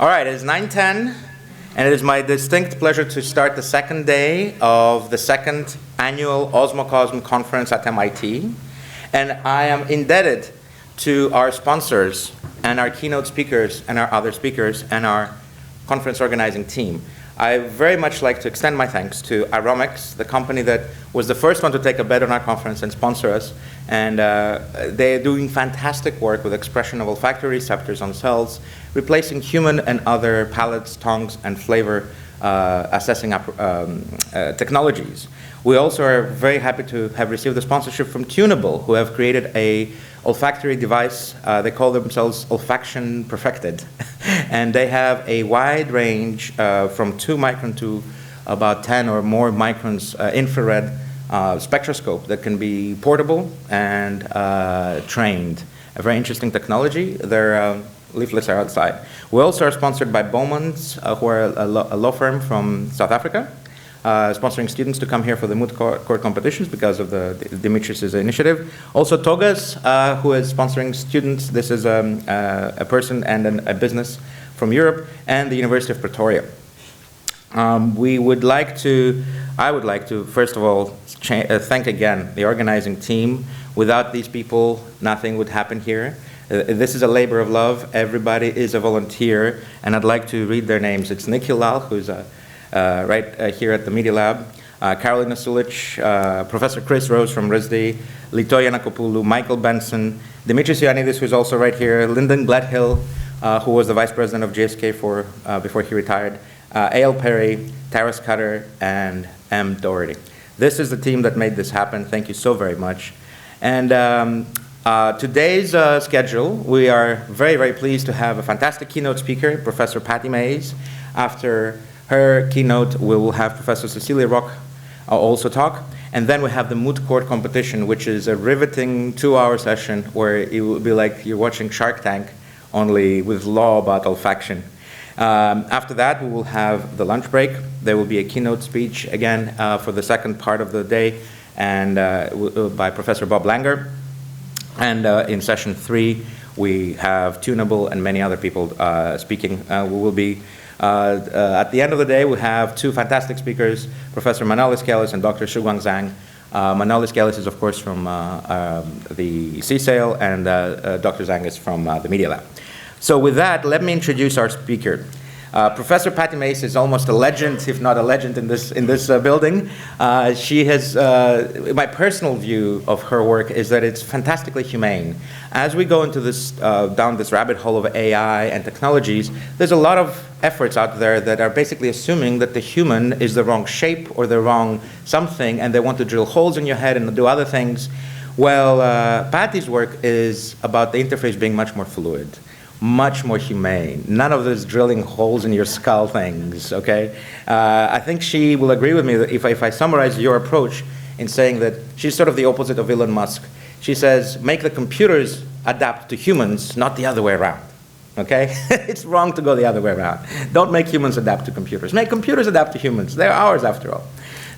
All right, it is 9:10, and it is my distinct pleasure to start the second day of the second annual Osmocosm conference at MIT. And I am indebted to our sponsors and our keynote speakers and our other speakers and our conference organizing team. I very much like to extend my thanks to Aromex, the company that was the first one to take a bet on our conference and sponsor us. And they're doing fantastic work with expression of olfactory receptors on cells, replacing human and other palates, tongues, and flavor assessing technologies. We also are very happy to have received the sponsorship from Tunable, who have created a olfactory device. They call themselves Olfaction Perfected. And they have a wide range from 2 micron to about 10 or more microns infrared spectroscope that can be portable and trained. A very interesting technology. Their leaflets are outside. We also are sponsored by Bowmans, who are a law firm from South Africa, sponsoring students to come here for the moot court competitions because of the Dimitris' initiative. Also Togas, who is sponsoring students. This is a person and a business from Europe, and the University of Pretoria. I would like to, first of all, thank again the organizing team. Without these people, nothing would happen here. This is a labor of love. Everybody is a volunteer, and I'd like to read their names. It's Nick Hilal, who's right here at the Media Lab, Carolina Sulic, Professor Chris Rose from RISD, Litoya Nakopoulou, Michael Benson, Dimitris Ioannidis, who's also right here, Lyndon Gladhill, who was the vice president of GSK before he retired, A.L. Perry, Taras Cutter, and M. Doherty. This is the team that made this happen. Thank you so very much. And today's schedule, we are very, very pleased to have a fantastic keynote speaker, Professor Patty Mays. After her keynote, we will have Professor Cecilia Rock also talk. And then we have the moot court competition, which is a riveting 2-hour session where it will be like you're watching Shark Tank, only with law about olfaction. After that, we will have the lunch break. There will be a keynote speech again for the second part of the day, and by Professor Bob Langer. And in session 3, we have Tunable and many other people speaking. We will be at the end of the day, we have 2 fantastic speakers, Professor Manolis Kellis and Dr. Shuguang Zhang. Manolis Kellis is, of course, from the CSAIL, and Dr. Zhang is from the Media Lab. So with that, let me introduce our speaker. Professor Patty Mays is almost a legend, if not a legend, in this building. She has, my personal view of her work is that it's fantastically humane. As we go into this, down this rabbit hole of AI and technologies, there's a lot of efforts out there that are basically assuming that the human is the wrong shape or the wrong something, and they want to drill holes in your head and do other things. Well, Patty's work is about the interface being much more fluid, much more humane. None of those drilling holes in your skull things, okay? I think she will agree with me that if I summarize your approach in saying that she's sort of the opposite of Elon Musk. She says, make the computers adapt to humans, not the other way around, okay? It's wrong to go the other way around. Don't make humans adapt to computers. Make computers adapt to humans. They're ours after all.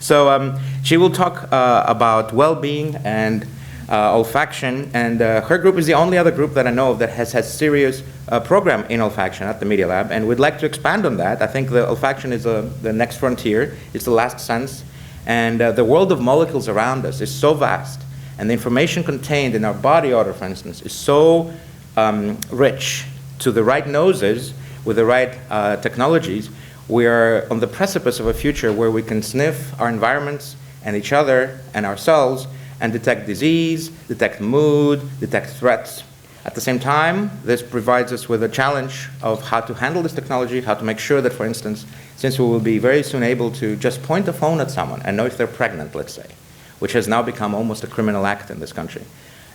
So she will talk about well-being and olfaction, and her group is the only other group that I know of that has serious program in olfaction at the Media Lab, and we'd like to expand on that. I think the olfaction is the next frontier. It's the last sense, and the world of molecules around us is so vast, and the information contained in our body odor, for instance, is so rich. To the right noses, with the right technologies, we are on the precipice of a future where we can sniff our environments and each other and ourselves and detect disease, detect mood, detect threats. At the same time, this provides us with a challenge of how to handle this technology, how to make sure that, for instance, since we will be very soon able to just point a phone at someone and know if they're pregnant, let's say, which has now become almost a criminal act in this country,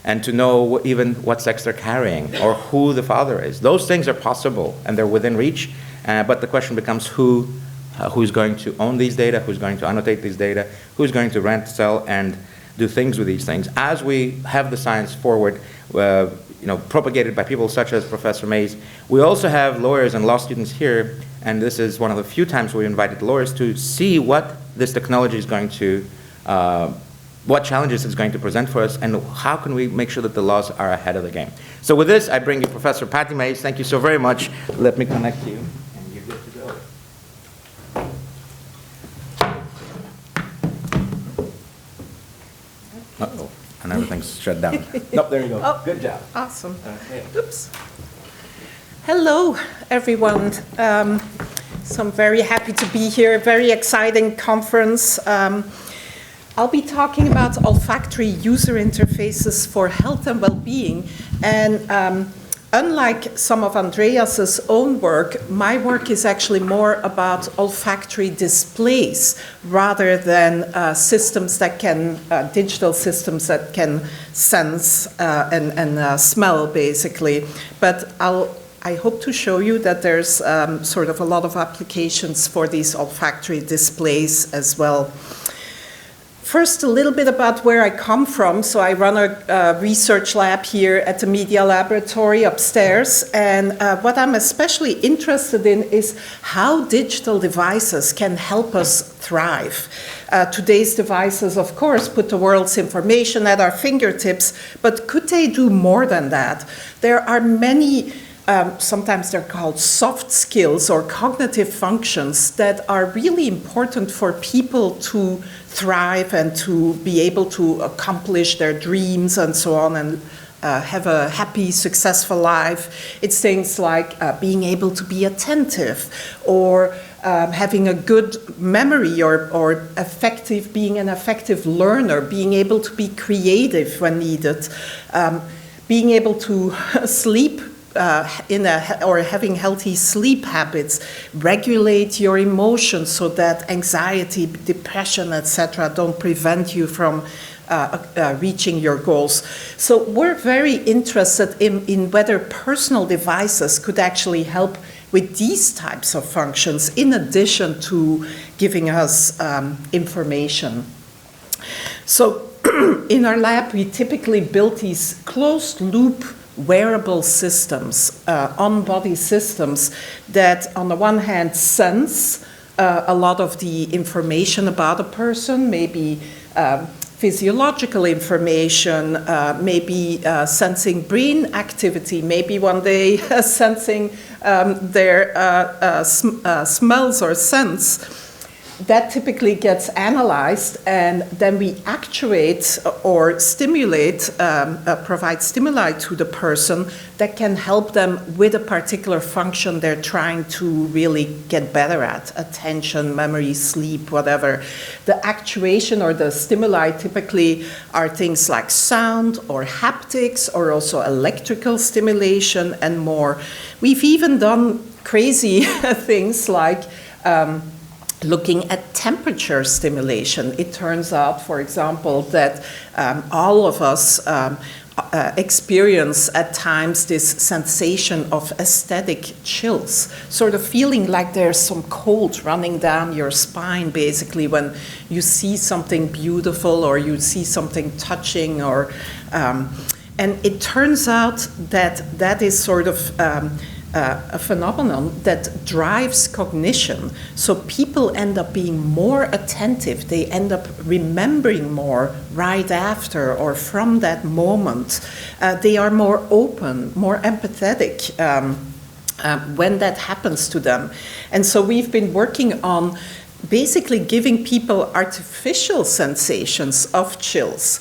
and to know even what sex they're carrying or who the father is. Those things are possible and they're within reach, but the question becomes who's going to own these data, who's going to annotate these data, who's going to rent, sell, and do things with these things. As we have the science forward, propagated by people such as Professor Mays, we also have lawyers and law students here, and this is one of the few times we invited lawyers to see what this technology is going to what challenges it's going to present for us, and how can we make sure that the laws are ahead of the game. So with this, I bring you Professor Patty Mays. Thank you so very much. Let me connect you, and you're good to go. Uh-oh, and everything's shut down. Nope, there you go. Oh, good job. Awesome. Okay. Oops. Hello, everyone. So I'm very happy to be here. A very exciting conference. I'll be talking about olfactory user interfaces for health and well-being. And unlike some of Andreas's own work, my work is actually more about olfactory displays rather than systems that can, digital systems that can sense and smell, basically. But I hope to show you that there's sort of a lot of applications for these olfactory displays as well. First, a little bit about where I come from. So I run a research lab here at the Media Laboratory upstairs. And what I'm especially interested in is how digital devices can help us thrive. Today's devices, of course, put the world's information at our fingertips, but could they do more than that? There are many sometimes they're called soft skills or cognitive functions that are really important for people to thrive and to be able to accomplish their dreams and so on and have a happy, successful life. It's things like being able to be attentive or having a good memory or being an effective learner, being able to be creative when needed, being able to sleep or having healthy sleep habits, regulate your emotions so that anxiety, depression, etc. don't prevent you from reaching your goals. So we're very interested in whether personal devices could actually help with these types of functions in addition to giving us information. So in our lab, we typically build these closed-loop wearable systems, on-body systems that on the one hand sense a lot of the information about a person, maybe physiological information, maybe sensing brain activity, maybe one day sensing their smells or scents. That typically gets analyzed, and then we actuate or stimulate, provide stimuli to the person that can help them with a particular function they're trying to really get better at: attention, memory, sleep, whatever. The actuation or the stimuli typically are things like sound or haptics or also electrical stimulation and more. We've even done crazy things like looking at temperature stimulation. It turns out, for example, that all of us experience at times this sensation of aesthetic chills, sort of feeling like there's some cold running down your spine, basically, when you see something beautiful or you see something touching, or and it turns out that that is sort of a phenomenon that drives cognition. So people end up being more attentive. They end up remembering more right after or from that moment. They are more open, more empathetic when that happens to them. And so we've been working on basically giving people artificial sensations of chills,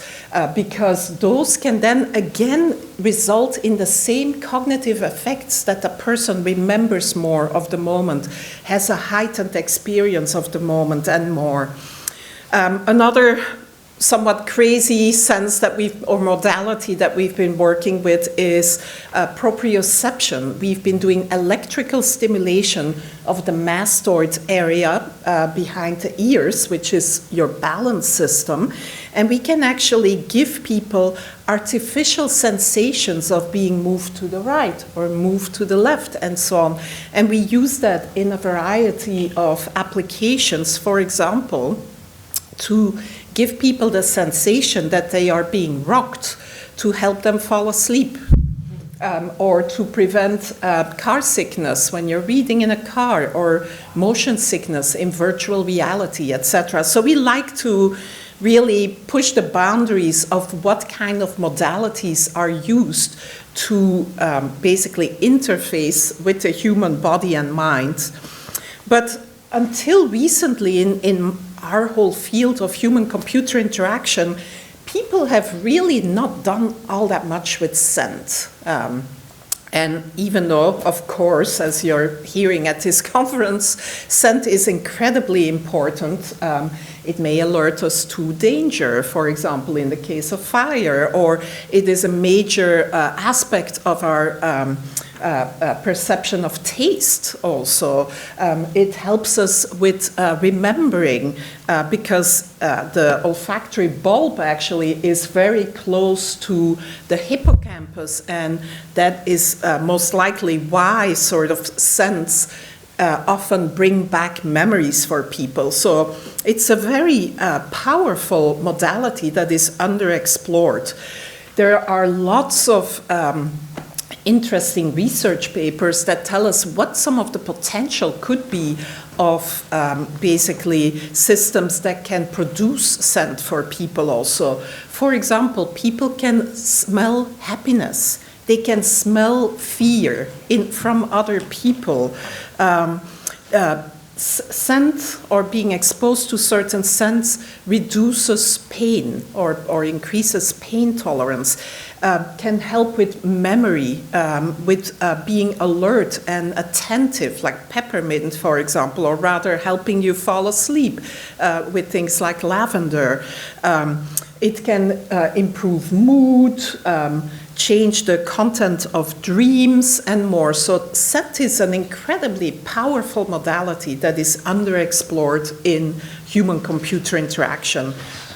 because those can then again result in the same cognitive effects that the person remembers more of the moment, has a heightened experience of the moment and more. Another somewhat crazy sense that or modality that we've been working with is proprioception. We've been doing electrical stimulation of the mastoid area behind the ears, which is your balance system. And we can actually give people artificial sensations of being moved to the right or moved to the left and so on. And we use that in a variety of applications. For example, to give people the sensation that they are being rocked to help them fall asleep, or to prevent car sickness when you're reading in a car, or motion sickness in virtual reality, etc. So we like to really push the boundaries of what kind of modalities are used to basically interface with the human body and mind. But until recently, in our whole field of human-computer interaction, people have really not done all that much with scent. And even though, of course, as you're hearing at this conference, scent is incredibly important. It may alert us to danger, for example, in the case of fire, or it is a major aspect of our perception of taste also. It helps us with remembering because the olfactory bulb actually is very close to the hippocampus, and that is most likely why sort of scents often bring back memories for people. So it's a very powerful modality that is underexplored. There are lots of interesting research papers that tell us what some of the potential could be of basically systems that can produce scent for people also. For example, people can smell happiness. They can smell fear from other people. Scent or being exposed to certain scents reduces pain or increases pain tolerance, can help with memory, with being alert and attentive, like peppermint, for example, or rather helping you fall asleep with things like lavender. It can improve mood, change the content of dreams, and more. So scent is an incredibly powerful modality that is underexplored in human-computer interaction.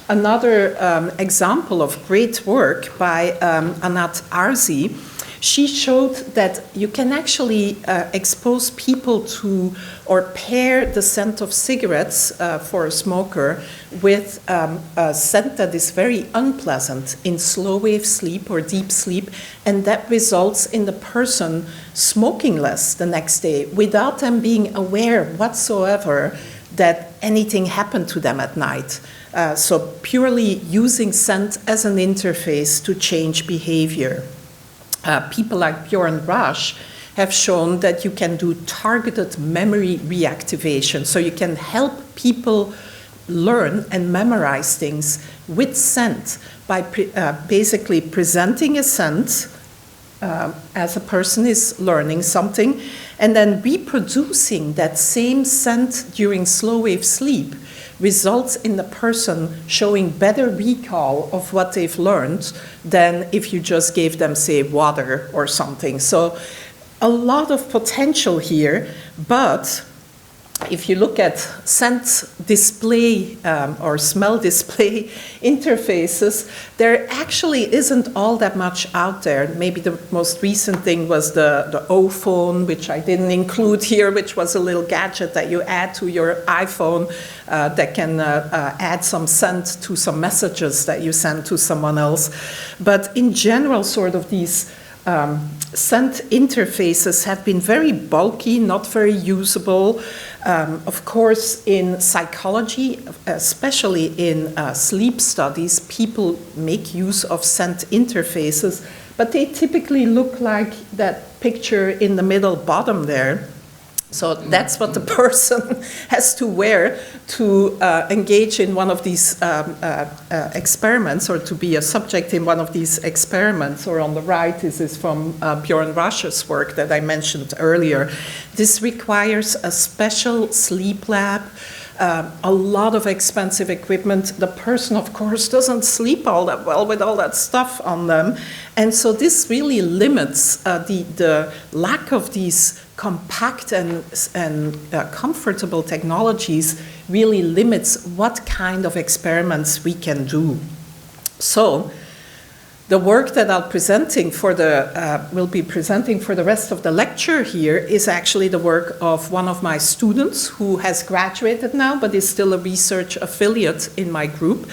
Another example of great work by Anat Arzi, she showed that you can actually expose people to or pair the scent of cigarettes for a smoker with a scent that is very unpleasant in slow wave sleep or deep sleep, and that results in the person smoking less the next day without them being aware whatsoever that anything happened to them at night. So purely using scent as an interface to change behavior. People like Bjorn Rasch have shown that you can do targeted memory reactivation. So you can help people learn and memorize things with scent by basically presenting a scent as a person is learning something, and then reproducing that same scent during slow wave sleep results in the person showing better recall of what they've learned than if you just gave them, say, water or something. So a lot of potential here, but if you look at scent display or smell display interfaces, there actually isn't all that much out there. Maybe the most recent thing was the O-phone, which I didn't include here, which was a little gadget that you add to your iPhone that can add some scent to some messages that you send to someone else. But in general, sort of these scent interfaces have been very bulky, not very usable. Of course, in psychology, especially in sleep studies, people make use of scent interfaces, but they typically look like that picture in the middle bottom there. So that's what the person has to wear to engage in one of these experiments, or to be a subject in one of these experiments. Or on the right, this is from Bjorn Rasch's work that I mentioned earlier. This requires a special sleep lab, a lot of expensive equipment. The person, of course, doesn't sleep all that well with all that stuff on them. And so this really limits the lack of these compact and comfortable technologies really limits what kind of experiments we can do. So the work that will be presenting for the rest of the lecture here is actually the work of one of my students who has graduated now, but is still a research affiliate in my group.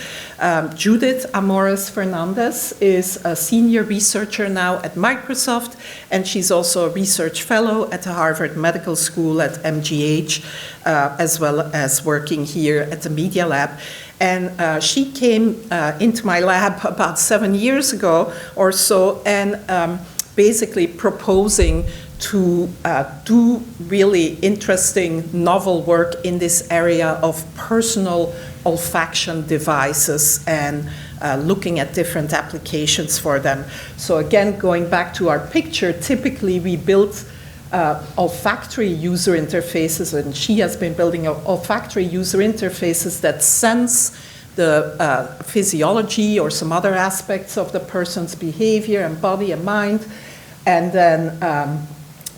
Judith Amores Fernandez is a senior researcher now at Microsoft, and she's also a research fellow at the Harvard Medical School at MGH, as well as working here at the Media Lab. And she came into my lab about 7 years ago or so, and basically proposing to do really interesting novel work in this area of personal olfaction devices and looking at different applications for them. So again, going back to our picture, typically we built olfactory user interfaces, and she has been building olfactory user interfaces that sense the physiology or some other aspects of the person's behavior and body and mind. And then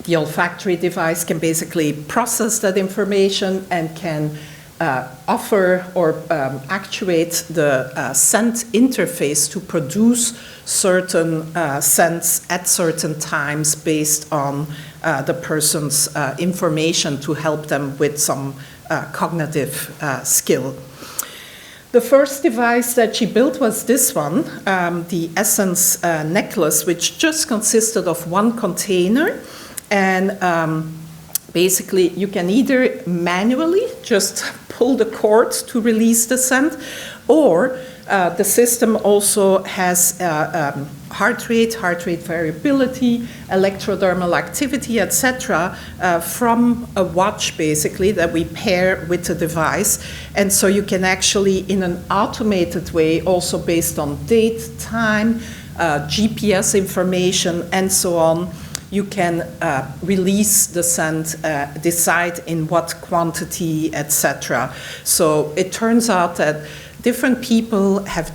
the olfactory device can basically process that information and can offer or actuate the scent interface to produce certain scents at certain times based on the person's information to help them with some cognitive skill. The first device that she built was this one, the Essence necklace, which just consisted of one container. And basically, you can either manually just pull the cord to release the scent, or the system also has heart rate variability, electrodermal activity, etc., from a watch, basically, that we pair with the device. And so you can actually, in an automated way, also based on date, time, GPS information, and so on, you can release the scent, decide in what quantity, etc. So it turns out that different people have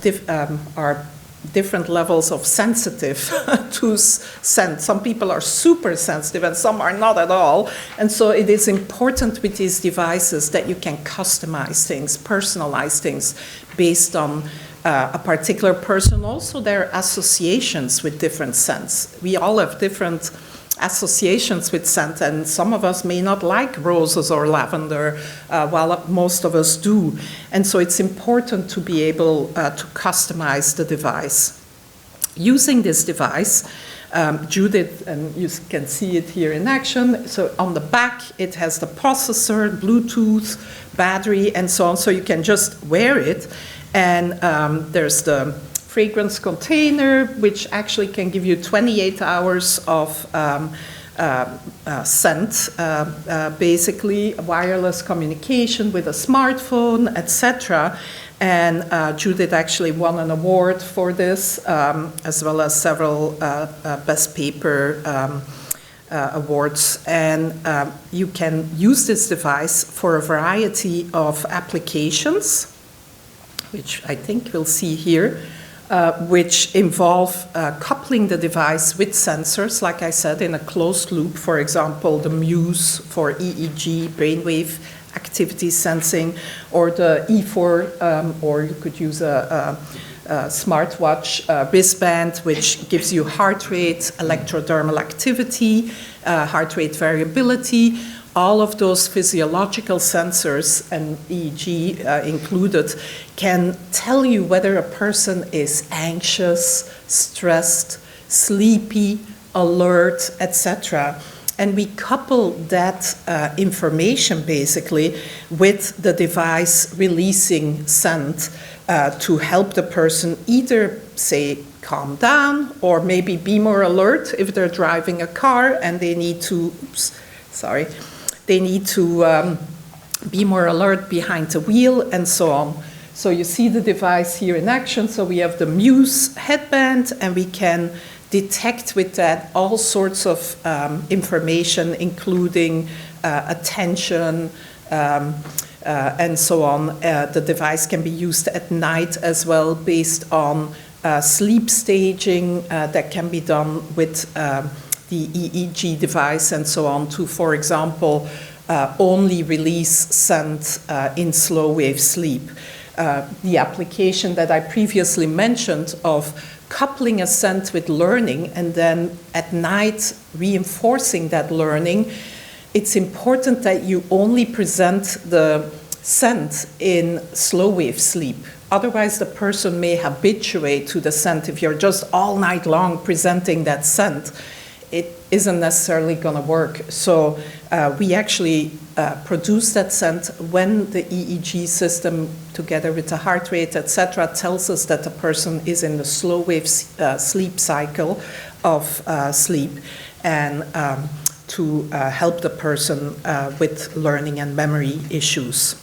are different levels of sensitive to scent. Some people are super sensitive and some are not at all. And so it is important with these devices that you can customize things, personalize things based on a particular person. Also, there are associations with different scents. We all have different associations with scent, and some of us may not like roses or lavender, while most of us do. And so it's important to be able to customize the device. Using this device, Judith, and you can see it here in action, so on the back it has the processor, Bluetooth, battery, and so on, so you can just wear it. And there's the fragrance container, which actually can give you 28 hours of scent, basically wireless communication with a smartphone, etc. And Judith actually won an award for this, as well as several Best Paper awards. And you can use this device for a variety of applications, which I think we'll see here. Which involve coupling the device with sensors, like I said, in a closed loop. For example, the Muse for EEG, brainwave activity sensing, or the E4, or you could use a smartwatch wristband, which gives you heart rate, electrodermal activity, heart rate variability. All of those physiological sensors, and EEG included, can tell you whether a person is anxious, stressed, sleepy, alert, etc. And we couple that information basically with the device releasing scent to help the person either, say, calm down, or maybe be more alert if they're driving a car and they need to, they need to be more alert behind the wheel, and so on. So you see the device here in action. So we have the Muse headband, and we can detect with that all sorts of information, including attention, and so on. The device can be used at night as well, based on sleep staging that can be done with the EEG device and so on, to, for example, only release scent in slow wave sleep. The application that I previously mentioned of coupling a scent with learning and then at night reinforcing that learning, it's important that you only present the scent in slow wave sleep. Otherwise, the person may habituate to the scent. If you're just all night long presenting that scent, it isn't necessarily going to work. So we actually produce that scent when the EEG system, together with the heart rate, etc., tells us that the person is in the slow wave sleep cycle of sleep, and to help the person with learning and memory issues.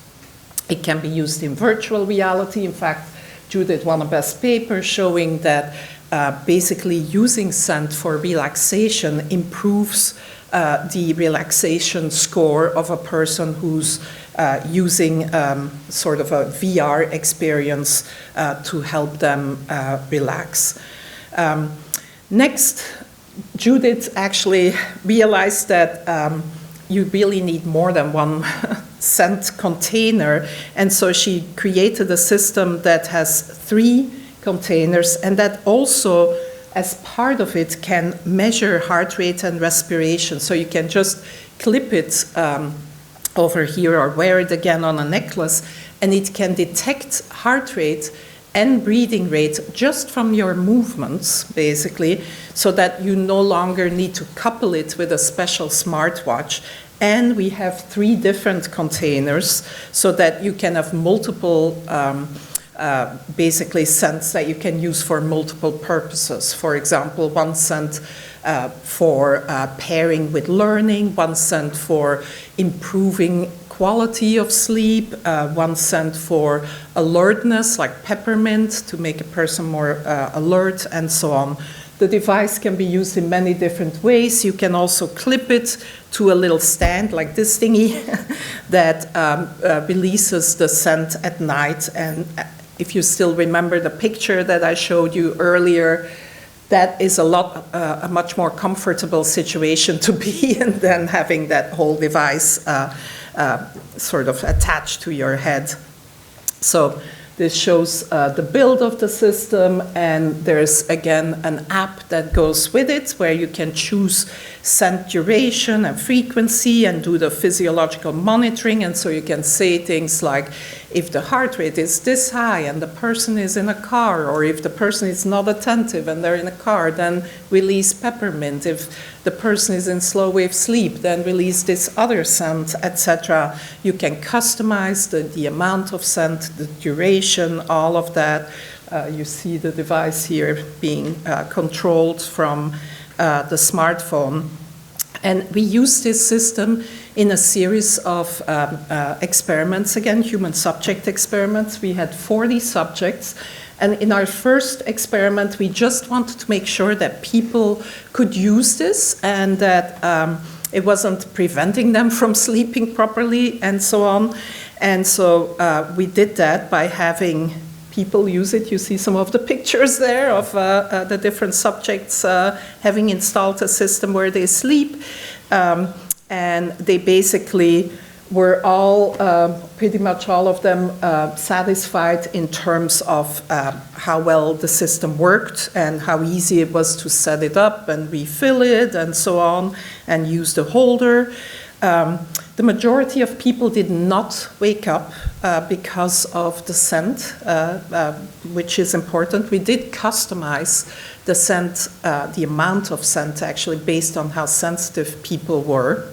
It can be used in virtual reality. In fact, Judith won a best paper showing that basically using scent for relaxation improves the relaxation score of a person who's using sort of a VR experience to help them relax. Next, Judith actually realized that you really need more than one scent container, and so she created a system that has 3 containers, and that also, as part of it, can measure heart rate and respiration. So you can just clip it over here or wear it again on a necklace, and it can detect heart rate and breathing rate just from your movements, basically, so that you no longer need to couple it with a special smartwatch. And we have 3 different containers so that you can have multiple basically scents that you can use for multiple purposes. For example, one scent for pairing with learning, one scent for improving quality of sleep, one scent for alertness, like peppermint, to make a person more alert, and so on. The device can be used in many different ways. You can also clip it to a little stand like this thingy that releases the scent at night. And if you still remember the picture that I showed you earlier, that is a much more comfortable situation to be in than having that whole device sort of attached to your head. So this shows the build of the system, and there's again an app that goes with it where you can choose scent duration and frequency and do the physiological monitoring. And so you can say things like, if the heart rate is this high and the person is in a car, or if the person is not attentive and they're in a car, then release peppermint. If the person is in slow wave sleep, then release this other scent, etc. You can customize the amount of scent, the duration, all of that. You see the device here being controlled from the smartphone. And we use this system in a series of experiments, again, human subject experiments. We had 40 subjects. And in our first experiment, we just wanted to make sure that people could use this and that it wasn't preventing them from sleeping properly and so on. And so we did that by having people use it. You see some of the pictures there of the different subjects having installed a system where they sleep. And they basically were all, pretty much all of them, satisfied in terms of how well the system worked and how easy it was to set it up and refill it and so on, and use the holder. The majority of people did not wake up because of the scent, which is important. We did customize the scent, the amount of scent actually, based on how sensitive people were.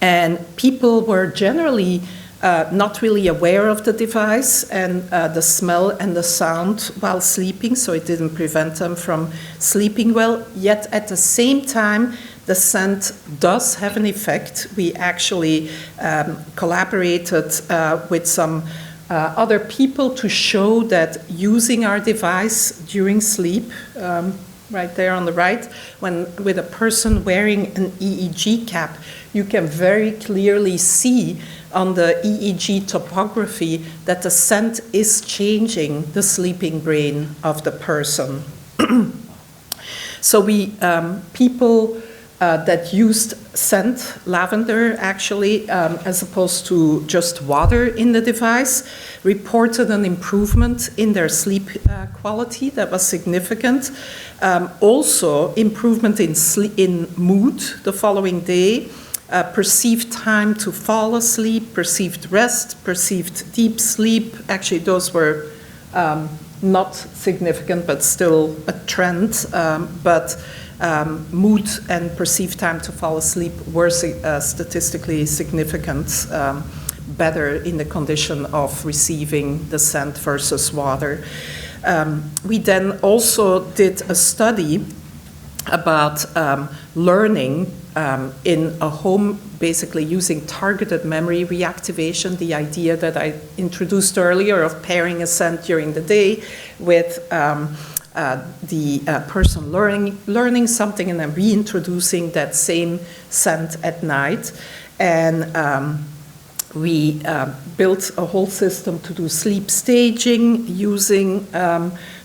And people were generally not really aware of the device and the smell and the sound while sleeping, so it didn't prevent them from sleeping well. Yet at the same time, the scent does have an effect. We actually collaborated with some other people to show that using our device during sleep, right there on the right, with a person wearing an EEG cap, you can very clearly see on the EEG topography that the scent is changing the sleeping brain of the person. So people that used scent, lavender actually, as opposed to just water in the device, reported an improvement in their sleep quality that was significant. Also, improvement in mood the following day, perceived time to fall asleep, perceived rest, perceived deep sleep. Actually, those were not significant, but still a trend. But mood and perceived time to fall asleep were statistically significant, better in the condition of receiving the scent versus water. We then also did a study about learning in a home, basically using targeted memory reactivation, the idea that I introduced earlier of pairing a scent during the day with the person learning something and then reintroducing that same scent at night. And we built a whole system to do sleep staging using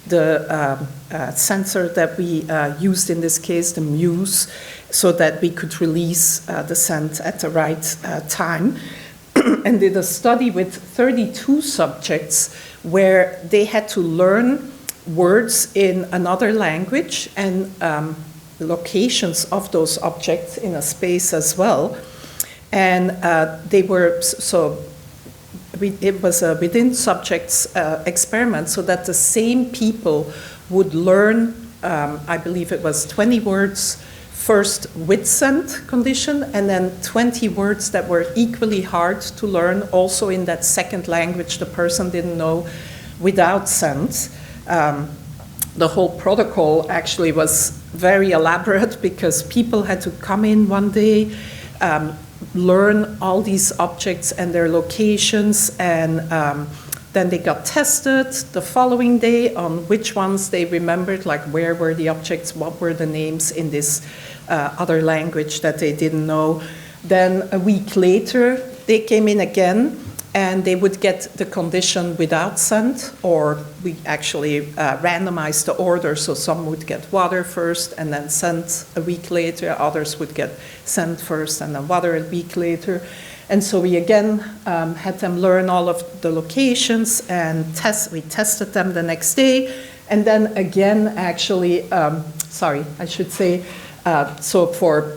the sensor that we used in this case, the Muse, so that we could release the scent at the right time. And did a study with 32 subjects where they had to learn words in another language and locations of those objects in a space as well. And they were, it was a within subjects experiment, so that the same people would learn, I believe it was 20 words first with scent condition, and then 20 words that were equally hard to learn also in that second language the person didn't know without scent. The whole protocol actually was very elaborate because people had to come in one day, learn all these objects and their locations, and then they got tested the following day on which ones they remembered, like where were the objects, what were the names in this other language that they didn't know. Then a week later, they came in again, and they would get the condition without scent, or we actually randomized the order, so some would get water first and then scent a week later, others would get scent first and then water a week later. And so we again had them learn all of the locations, and we tested them the next day, and then again actually, so for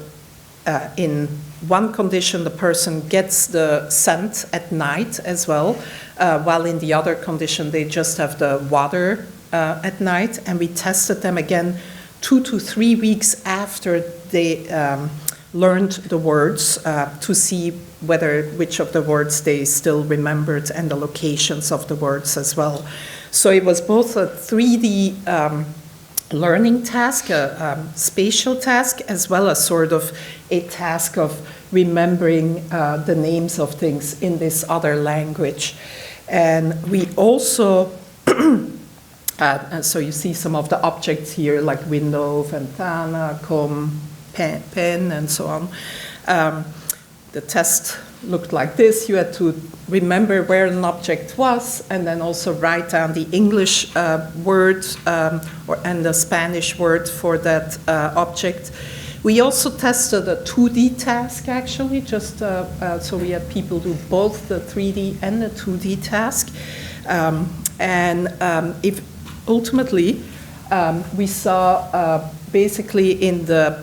in one condition, the person gets the scent at night as well, while in the other condition, they just have the water at night. And we tested them again 2 to 3 weeks after they learned the words to see which of the words they still remembered and the locations of the words as well. So it was both a 3D learning task, a spatial task, as well as sort of a task of remembering the names of things in this other language. And we also, and so you see some of the objects here, like window, ventana, comb, pen, and so on. The test looked like this. You had to remember where an object was, and then also write down the English word and the Spanish word for that object. We also tested a 2D task, actually, just so we had people do both the 3D and the 2D task. If ultimately, we saw basically in the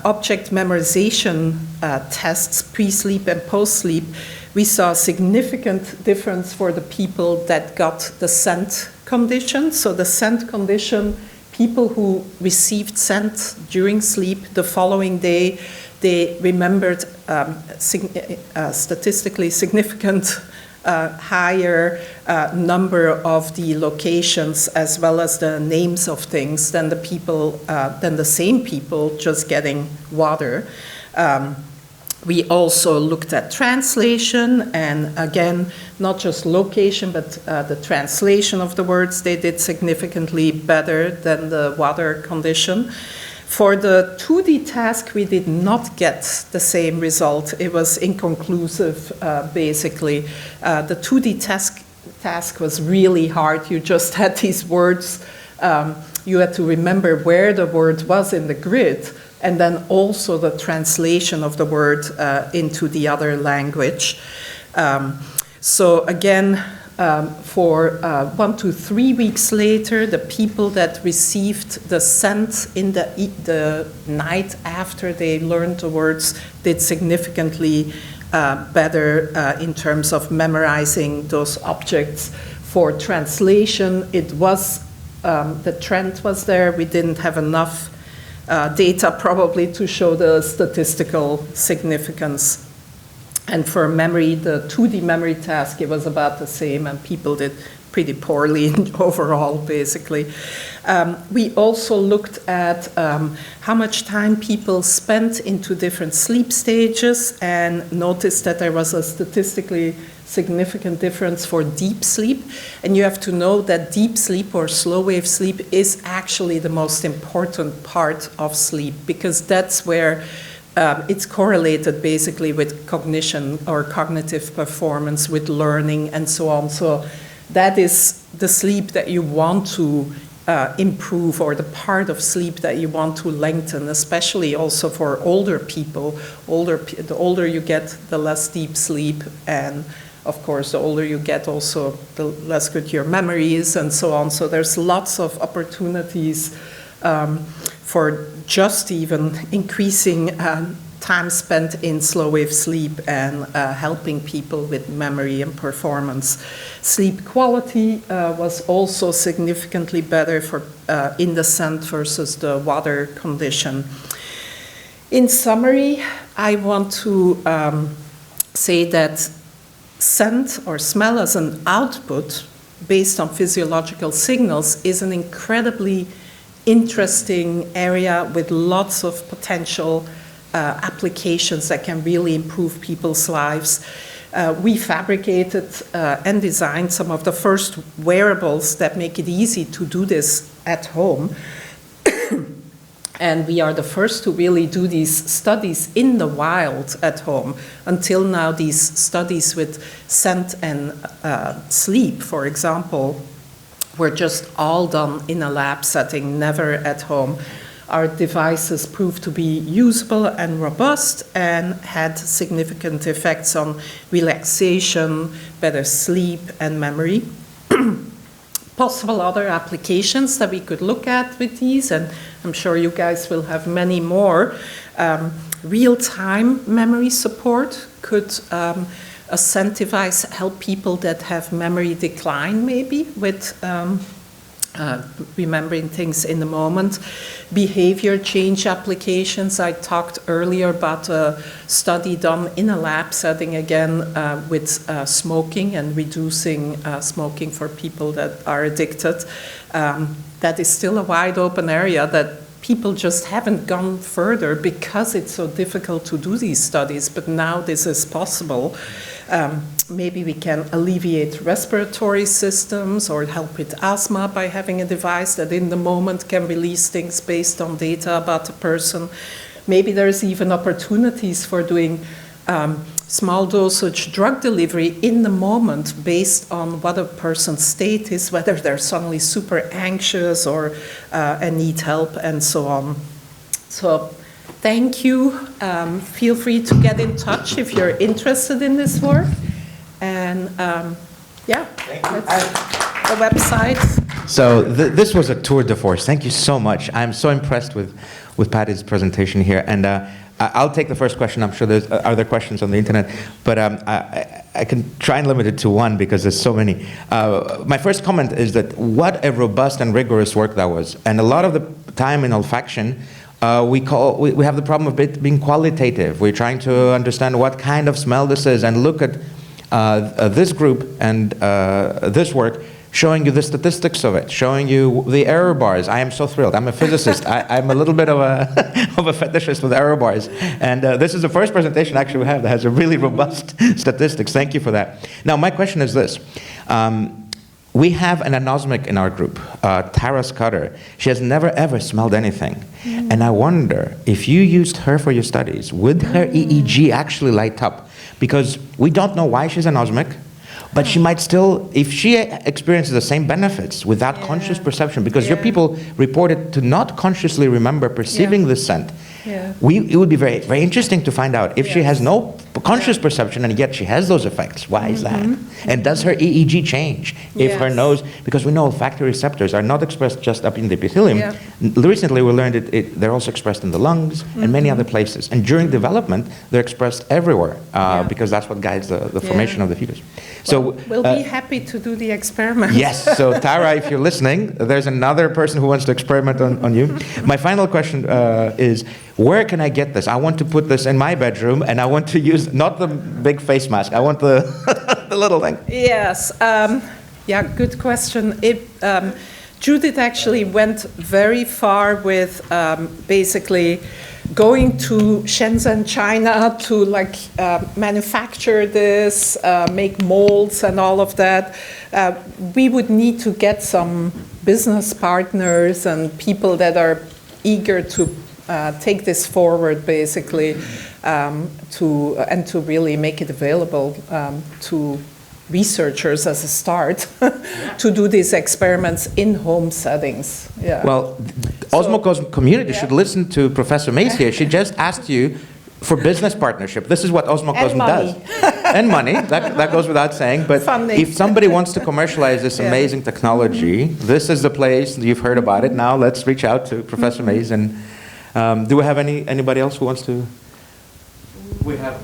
object memorization tests, pre-sleep and post-sleep, we saw a significant difference for the people that got the scent condition. So the scent condition, people who received scent during sleep the following day, they remembered statistically significant higher number of the locations as well as the names of things than the same people just getting water. We also looked at translation, and again, not just location, but the translation of the words. They did significantly better than the water condition. For the 2D task, we did not get the same result. It was inconclusive, basically. The 2D task was really hard. You just had these words. You had to remember where the word was in the grid, and then also the translation of the word into the other language. So again, for 1 to 3 weeks later, the people that received the scent in the night after they learned the words did significantly better in terms of memorizing those objects. For translation, it was the trend was there. We didn't have enough data probably to show the statistical significance. And for memory, the 2D memory task, it was about the same, and people did pretty poorly overall, basically. We also looked at how much time people spent into different sleep stages, and noticed that there was a statistically significant difference for deep sleep. And you have to know that deep sleep or slow wave sleep is actually the most important part of sleep, because that's where it's correlated basically with cognition or cognitive performance, with learning and so on. So that is the sleep that you want to improve, or the part of sleep that you want to lengthen, especially also for older people. The older you get, the less deep sleep, and of course, the older you get also, the less good your memory is, and so on. So there's lots of opportunities for just even increasing time spent in slow wave sleep and helping people with memory and performance. Sleep quality was also significantly better for in the scent versus the water condition. In summary, I want to say that scent or smell as an output based on physiological signals is an incredibly interesting area with lots of potential applications that can really improve people's lives. We fabricated and designed some of the first wearables that make it easy to do this at home. And we are the first to really do these studies in the wild at home. Until now, these studies with scent and sleep, for example, were just all done in a lab setting, never at home. Our devices proved to be usable and robust and had significant effects on relaxation, better sleep, and memory. Possible other applications that we could look at with these, and I'm sure you guys will have many more. Real-time memory support could a scent device help people that have memory decline, maybe, with remembering things in the moment. Behavior change applications. I talked earlier about a study done in a lab setting, again, with smoking and reducing smoking for people that are addicted. That is still a wide open area that people just haven't gone further because it's so difficult to do these studies, but now this is possible. Maybe we can alleviate respiratory systems or help with asthma by having a device that in the moment can release things based on data about the person. Maybe there's even opportunities for doing small dosage drug delivery in the moment based on what a person's state is, whether they're suddenly super anxious or and need help and so on. So thank you. Feel free to get in touch if you're interested in this work. And yeah, that's the website. So this was a tour de force. Thank you so much. I'm so impressed with Patty's presentation here. And I'll take the first question. I'm sure there's other questions on the internet, but I can try and limit it to one because there's so many. My first comment is that what a robust and rigorous work that was. And a lot of the time in olfaction, we have the problem of it being qualitative. We're trying to understand what kind of smell this is and look at this group and this work, showing you the statistics of it, showing you the error bars. I am so thrilled. I'm a physicist. I'm a little bit of a fetishist with error bars. And this is the first presentation actually we have that has a really robust statistics. Thank you for that. Now, my question is this. We have an anosmic in our group, Tara Scudder. She has never, ever smelled anything. And I wonder, if you used her for your studies, would her EEG actually light up? Because we don't know why she's anosmic, but she might still, if she experiences the same benefits without conscious perception, because your people reported to not consciously remember perceiving the scent, it would be very, very interesting to find out if she has no conscious perception and yet she has those effects. Why is that? And does her EEG change if her nose, because we know olfactory receptors are not expressed just up in the epithelium, Recently, we learned they're also expressed in the lungs and many other places. And during development, they're expressed everywhere because that's what guides the formation of the fetus. So we'll be happy to do the experiment. Yes. So Tara, if you're listening, there's another person who wants to experiment on you. My final question is, where can I get this? I want to put this in my bedroom, and I want to use not the big face mask. I want the the little thing. Yes. Yeah, good question. Judith actually went very far with basically going to Shenzhen, China to manufacture this, make molds and all of that. We would need to get some business partners and people that are eager to take this forward basically to really make it available to researchers as a start to do these experiments in home settings. Yeah. Well, Osmocosm community should listen to Professor Mace here. She just asked you for business partnership. This is what Osmocosm does. And money, that goes without saying. But funding. If somebody wants to commercialize this amazing technology, this is the place. You've heard about it. Now let's reach out to Professor Mace. And do we have anybody else who wants to? We have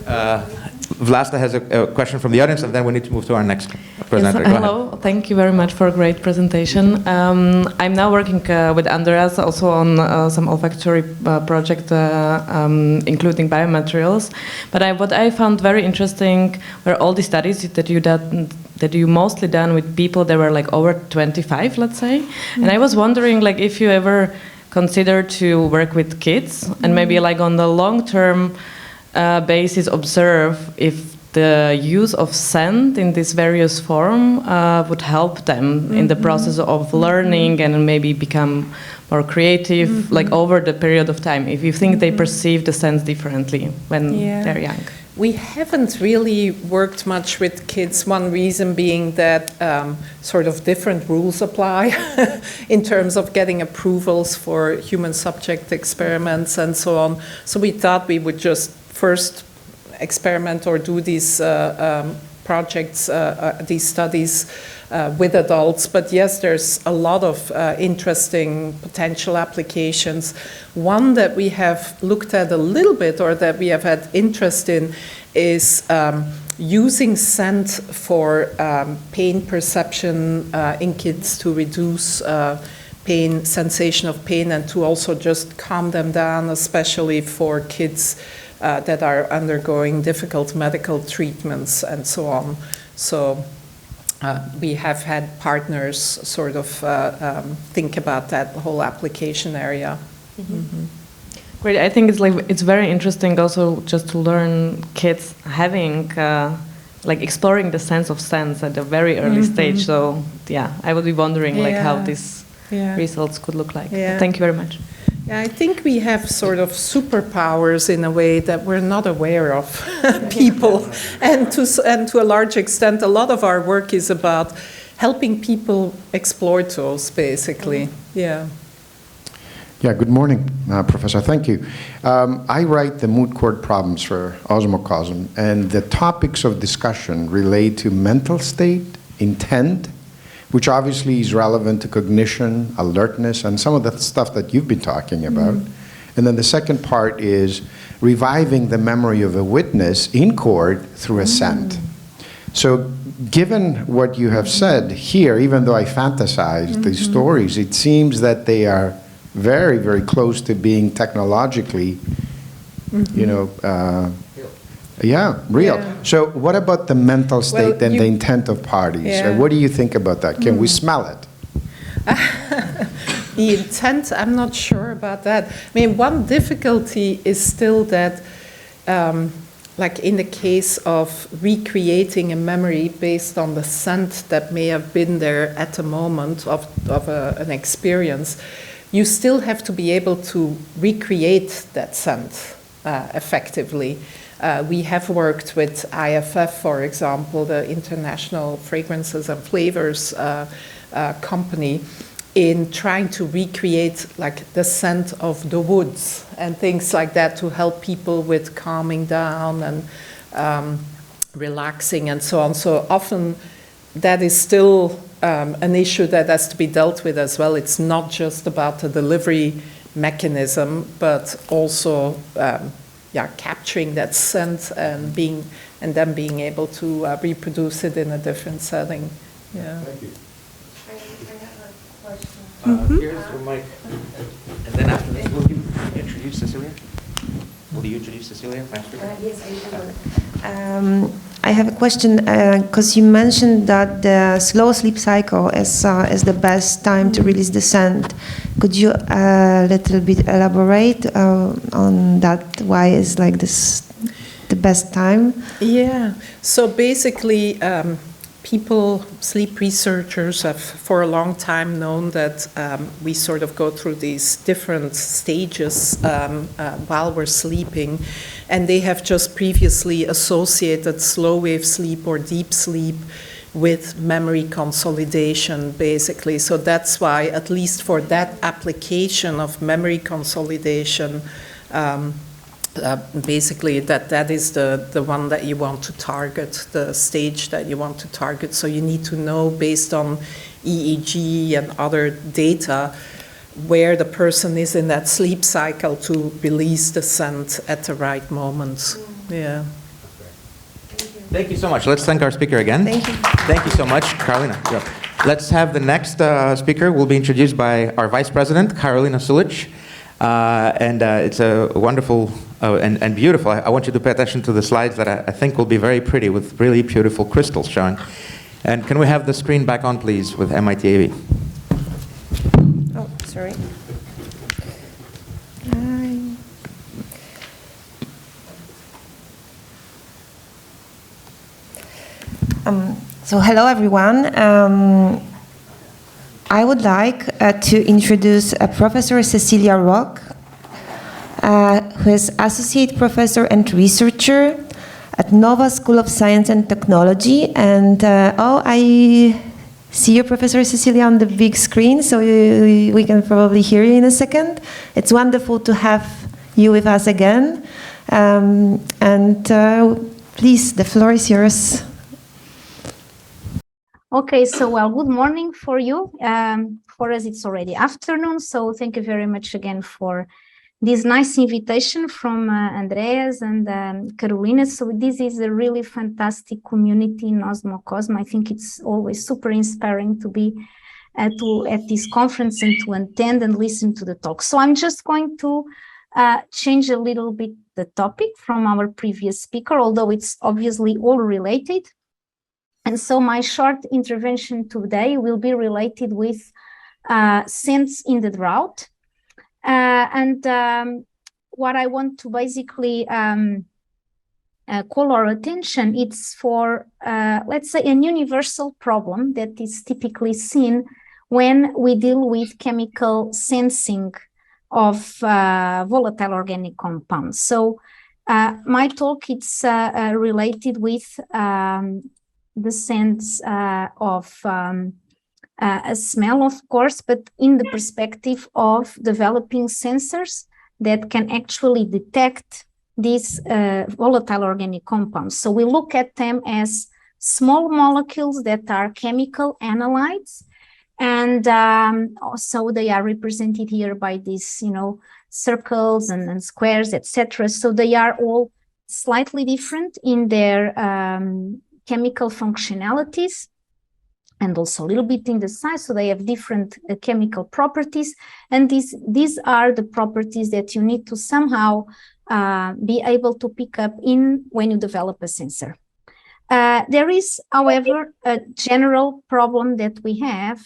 Vlasta has a question from the audience, and then we need to move to our next presenter. Yes, hello, thank you very much for a great presentation. I'm now working with Andreas also on some olfactory project, including biomaterials. But what I found very interesting were all the studies that you mostly done with people that were like over 25, let's say. And I was wondering, like, if you ever consider to work with kids and maybe like on the long-term basis observe if the use of scent in this various form would help them in the process of learning and maybe become more creative, like over the period of time, if you think they perceive the scents differently when they're young. We haven't really worked much with kids, one reason being that sort of different rules apply in terms of getting approvals for human subject experiments and so on. So we thought we would just first experiment or do these projects, these studies with adults. But yes, there's a lot of interesting potential applications. One that we have looked at a little bit or that we have had interest in is using scent for pain perception in kids to reduce pain, sensation of pain, and to also just calm them down, especially for kids that are undergoing difficult medical treatments and so on. So we have had partners sort of think about that whole application area. Great. I think it's very interesting also just to learn kids having exploring the sense of scents at a very early stage. So yeah, I would be wondering how these results could look like. Thank you very much. Yeah, I think we have sort of superpowers in a way that we're not aware of people. And to a large extent, a lot of our work is about helping people explore those, basically. Yeah. Yeah, good morning, Professor. Thank you. I write the mood court problems for Osmocosm, and the topics of discussion relate to mental state, intent, which obviously is relevant to cognition, alertness, and some of the stuff that you've been talking about. And then the second part is reviving the memory of a witness in court through a scent. So given what you have said here, even though I fantasized these stories, it seems that they are very, very close to being technologically, real. Yeah. So what about the mental state and the intent of parties? Yeah. What do you think about that? Can we smell it? The intent, I'm not sure about that. I mean, one difficulty is still that, like in the case of recreating a memory based on the scent that may have been there at the moment of an experience, you still have to be able to recreate that scent effectively. We have worked with IFF, for example, the International Fragrances and Flavors company, in trying to recreate like the scent of the woods and things like that to help people with calming down and relaxing and so on. So often that is still an issue that has to be dealt with as well. It's not just about the delivery mechanism, but also capturing that scent and then being able to reproduce it in a different setting. Yeah. Thank you. I have a question. Here's the mic. And then after this, will you introduce Cecilia? Will you introduce Cecilia? Yes, I have a question because you mentioned that the slow sleep cycle is the best time to release the scent. Could you a little bit elaborate on that? Why is like this the best time? Yeah. So basically, sleep researchers have for a long time known that we sort of go through these different stages while we're sleeping, and they have just previously associated slow wave sleep or deep sleep with memory consolidation, basically. So that's why, at least for that application of memory consolidation, basically that is the one that you want to target, the stage that you want to target. So you need to know, based on EEG and other data, where the person is in that sleep cycle to release the scent at the right moment. Yeah. Thank you so much. Let's thank our speaker again. Thank you. Thank you so much, Carolina. Yeah. Let's have the next speaker will be introduced by our Vice President, Karolina Sulic. It's a wonderful and beautiful. I want you to pay attention to the slides that I think will be very pretty with really beautiful crystals showing. And can we have the screen back on, please, with MIT AV? Oh, sorry. So hello, everyone. I would like to introduce Professor Cecilia Rock, who is Associate Professor and Researcher at Nova School of Science and Technology. And I see you, Professor Cecilia, on the big screen, so we can probably hear you in a second. It's wonderful to have you with us again. Please, the floor is yours. Okay, so good morning for you. For us, it's already afternoon, so thank you very much again for this nice invitation from Andreas and Carolina. So this is a really fantastic community in Osmocosm. I think it's always super inspiring to be at this conference and to attend and listen to the talk. So I'm just going to change a little bit the topic from our previous speaker, although it's obviously all related. And so my short intervention today will be related with scents in the drought. What I want to basically call our attention, it's for, let's say, an universal problem that is typically seen when we deal with chemical sensing of volatile organic compounds. So my talk, it's related with the sense of a smell, of course, but in the perspective of developing sensors that can actually detect these volatile organic compounds. So we look at them as small molecules that are chemical analytes, and so they are represented here by these, circles and squares, etc. So they are all slightly different in their chemical functionalities, and also a little bit in the size, so they have different chemical properties, and these are the properties that you need to somehow be able to pick up in when you develop a sensor. There is, however, a general problem that we have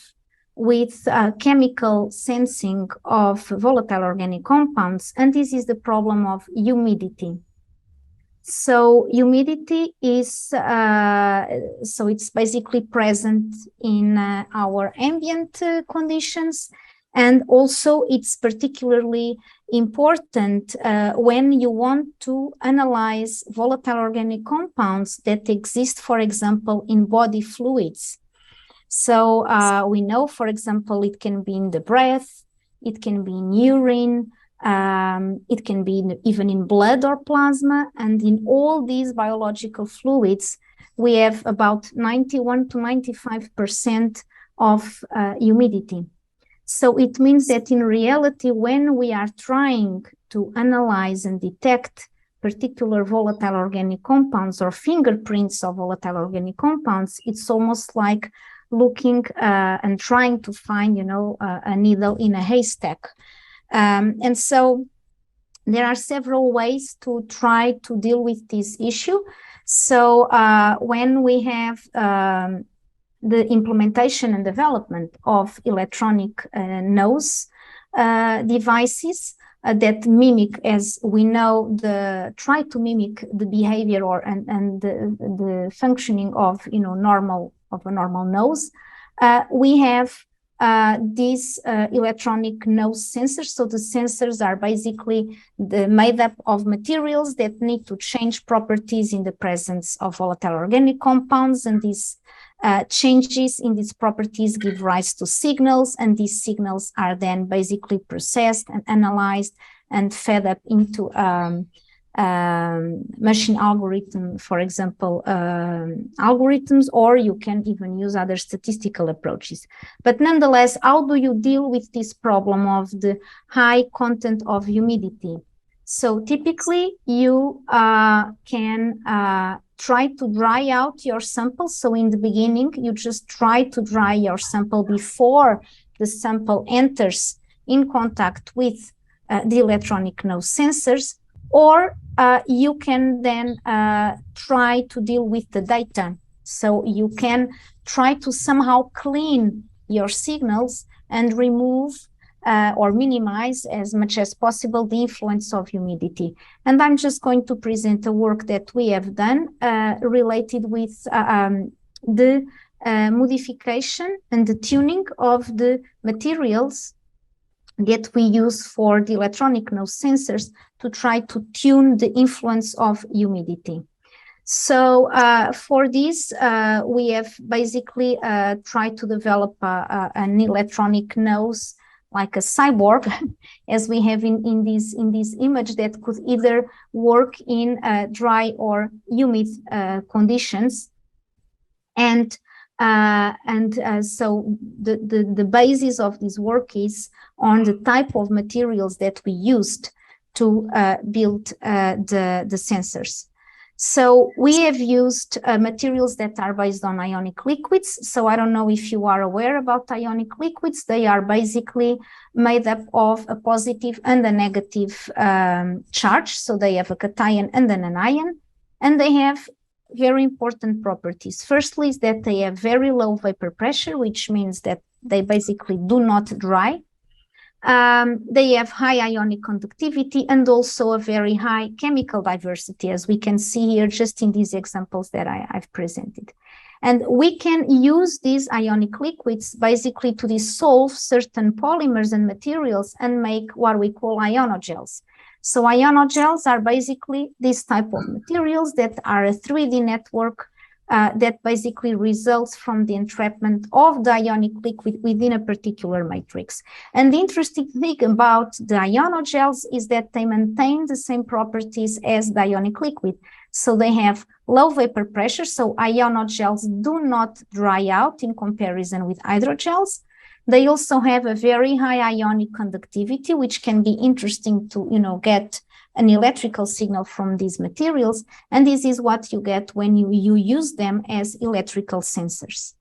with chemical sensing of volatile organic compounds, and this is the problem of humidity. So humidity is, so it's basically present in our ambient conditions, and also it's particularly important when you want to analyze volatile organic compounds that exist, for example, in body fluids. So we know, for example, it can be in the breath, it can be in urine, it can be even in blood or plasma, and in all these biological fluids, we have about 91 to 95% of humidity. So it means that in reality, when we are trying to analyze and detect particular volatile organic compounds or fingerprints of volatile organic compounds, it's almost like looking and trying to find, a needle in a haystack. And so there are several ways to try to deal with this issue. So when we have the implementation and development of electronic nose devices that mimic, as we know, try to mimic the behavior and the functioning of a normal nose, we have these electronic nose sensors. So the sensors are basically made up of materials that need to change properties in the presence of volatile organic compounds, and these changes in these properties give rise to signals, and these signals are then basically processed and analyzed and fed up into machine algorithm, for example, algorithms, or you can even use other statistical approaches. But nonetheless, how do you deal with this problem of the high content of humidity? So typically you can try to dry out your sample. So in the beginning, you just try to dry your sample before the sample enters in contact with the electronic nose sensors, or you can then try to deal with the data. So you can try to somehow clean your signals and remove or minimize as much as possible the influence of humidity. And I'm just going to present a work that we have done related with the modification and the tuning of the materials that we use for the electronic nose sensors to try to tune the influence of humidity. So for this, we have basically tried to develop an electronic nose like a cyborg, as we have in this image, that could either work in dry or humid conditions. And so the basis of this work is on the type of materials that we used to build the sensors. So we have used materials that are based on ionic liquids. So I don't know if you are aware about ionic liquids. They are basically made up of a positive and a negative charge. So they have a cation and an anion, and they have very important properties. Firstly is that they have very low vapor pressure, which means that they basically do not dry. They have high ionic conductivity and also a very high chemical diversity, as we can see here just in these examples that I've presented. And we can use these ionic liquids basically to dissolve certain polymers and materials and make what we call ionogels. So ionogels are basically this type of materials that are a 3D network that basically results from the entrapment of the ionic liquid within a particular matrix. And the interesting thing about the ionogels is that they maintain the same properties as the ionic liquid. So they have low vapor pressure, so ionogels do not dry out in comparison with hydrogels. They also have a very high ionic conductivity, which can be interesting to, get an electrical signal from these materials. And this is what you get when you use them as electrical sensors.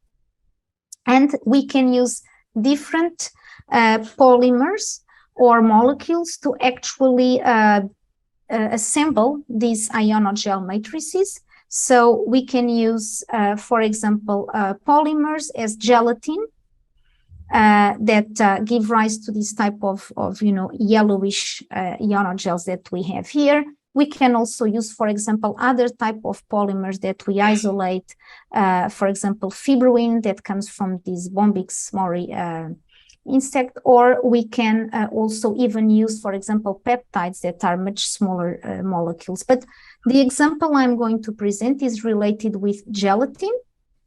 And we can use different polymers or molecules to actually assemble these ionogel matrices. So we can use, for example, polymers as gelatin, that give rise to this type of yellowish ionogels that we have here. We can also use, for example, other type of polymers that we isolate, for example, fibrin that comes from this Bombyx mori insect, or we can also even use, for example, peptides that are much smaller molecules. But the example I'm going to present is related with gelatin.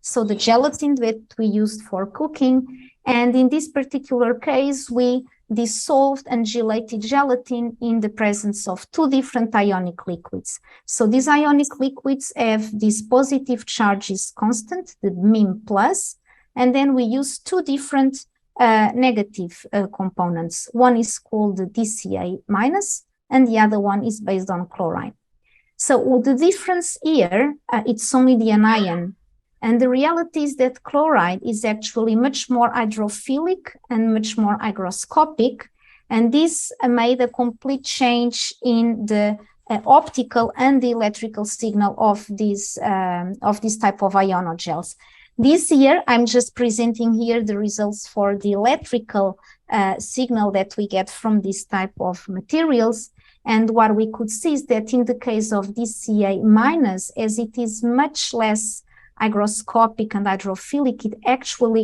So the gelatin that we used for cooking. And in this particular case, we dissolved and gelated gelatin in the presence of two different ionic liquids. So these ionic liquids have these positive charges constant, the Mim plus, And then we use two different negative components. One is called the DCA minus, and the other one is based on chlorine. So the difference here, it's only the anion. And the reality is that chloride is actually much more hydrophilic and much more hygroscopic. And this made a complete change in the optical and the electrical signal of this type of ionogels. This year, I'm just presenting here the results for the electrical signal that we get from this type of materials. And what we could see is that in the case of DCA minus, as it is much less hygroscopic and hydrophilic,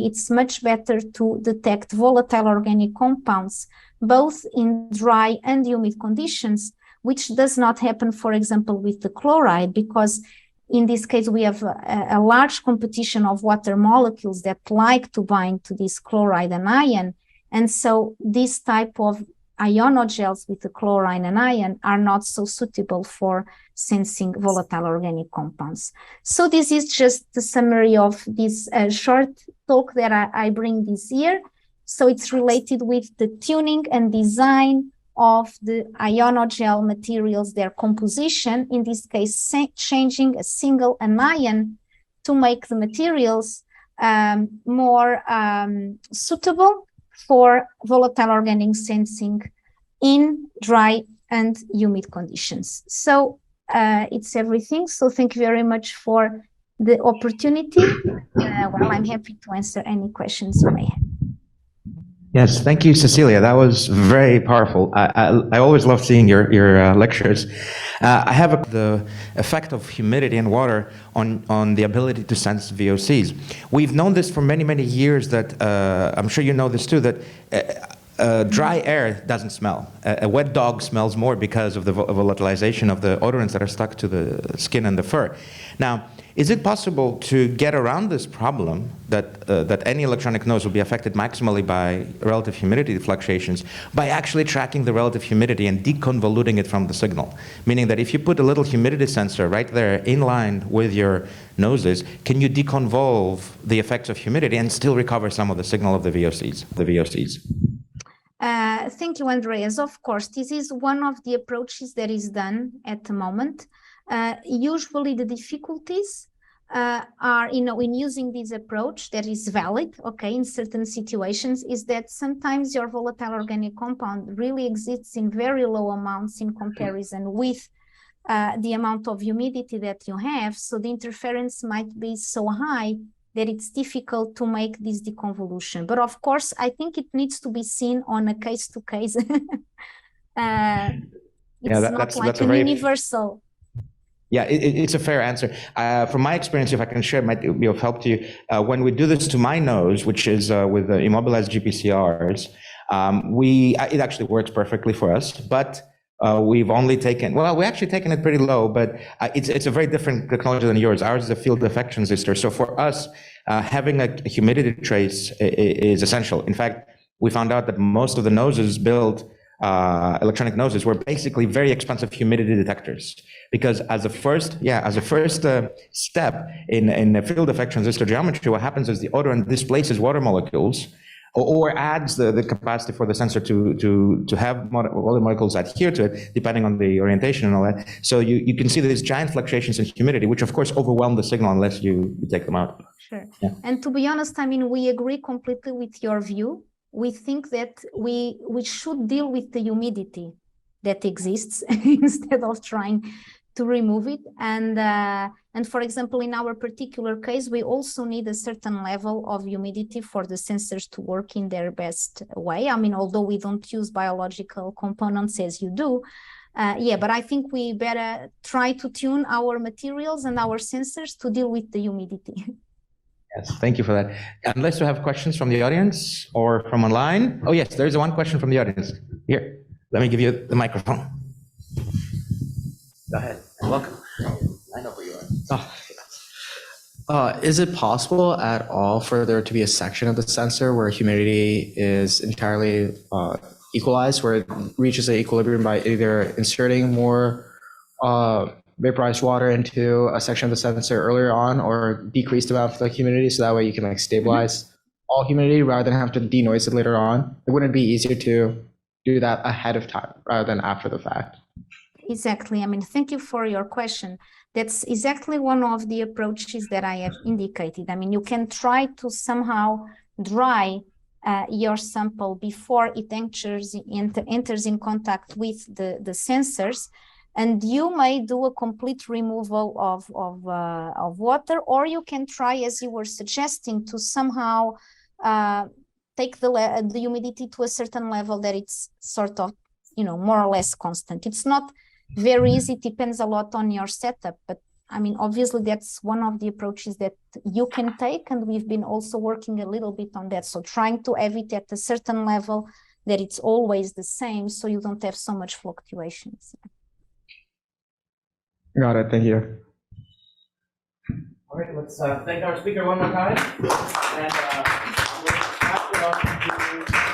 it's much better to detect volatile organic compounds, both in dry and humid conditions, which does not happen, for example, with the chloride, because in this case, we have a large competition of water molecules that like to bind to this chloride and ion. And so this type of ionogels with the chlorine and ion are not so suitable for sensing volatile organic compounds. So this is just the summary of this short talk that I bring this year. So it's related with the tuning and design of the ionogel materials, their composition, in this case, changing a single anion to make the materials more suitable for volatile organic sensing in dry and humid conditions. So it's everything. So thank you very much for the opportunity. Well, I'm happy to answer any questions you may have. Yes, thank you, Cecilia. That was very powerful. I always love seeing your lectures. I have the effect of humidity and water on the ability to sense VOCs. We've known this for many, many years that, I'm sure you know this too, that dry air doesn't smell. A wet dog smells more because of the volatilization of the odorants that are stuck to the skin and the fur. Now, is it possible to get around this problem that any electronic nose will be affected maximally by relative humidity fluctuations by actually tracking the relative humidity and deconvoluting it from the signal? Meaning that if you put a little humidity sensor right there in line with your noses, can you deconvolve the effects of humidity and still recover some of the signal of the VOCs? Thank you, Andreas. Of course, this is one of the approaches that is done at the moment. Usually the difficulties are, in using this approach that is valid, okay, in certain situations, is that sometimes your volatile organic compound really exists in very low amounts in comparison with the amount of humidity that you have. So the interference might be so high that it's difficult to make this deconvolution. But of course, I think it needs to be seen on a case-to-case. That's a very universal. Yeah, it's a fair answer. From my experience, if I can share, it might be of help to you. When we do this to my nose, which is with the immobilized GPCRs, it actually works perfectly for us, but we've only taken, we actually taken it pretty low, but it's a very different technology than yours. Ours is a field effect transistor. So for us, having a humidity trace is essential. In fact, we found out that most of the noses built electronic noses were basically very expensive humidity detectors, because as a first step in a field effect transistor geometry, what happens is the odorant displaces water molecules or adds the capacity for the sensor to have water molecules adhere to it, depending on the orientation and all that. So you can see these giant fluctuations in humidity, which of course overwhelm the signal unless you take them out. Sure. Yeah. And to be honest, I mean, we agree completely with your view. We think that we should deal with the humidity that exists instead of trying to remove it. And for example, in our particular case, we also need a certain level of humidity for the sensors to work in their best way. I mean, although we don't use biological components as you do, but I think we better try to tune our materials and our sensors to deal with the humidity. Yes, thank you for that. Unless you have questions from the audience or from online. Oh yes, there's one question from the audience. Here, let me give you the microphone. Go ahead. Welcome. I know who you are. Is it possible at all for there to be a section of the sensor where humidity is entirely equalized, where it reaches an equilibrium by either inserting more vaporized water into a section of the sensor earlier on, or decrease the amount of the humidity, so that way you can like stabilize all humidity rather than have to denoise it later on? It wouldn't be easier to do that ahead of time rather than after the fact? Exactly. I mean, thank you for your question. That's exactly one of the approaches that I have indicated. I mean, you can try to somehow dry your sample before it enters in contact with the sensors, and you may do a complete removal of water, or you can try, as you were suggesting, to somehow take the humidity to a certain level that it's sort of, more or less constant. It's not very easy, it depends a lot on your setup, but I mean, obviously that's one of the approaches that you can take, and we've been also working a little bit on that. So trying to have it at a certain level that it's always the same, so you don't have so much fluctuations. Got it. Thank you. All right, let's thank our speaker one more time. And we'll pass it on to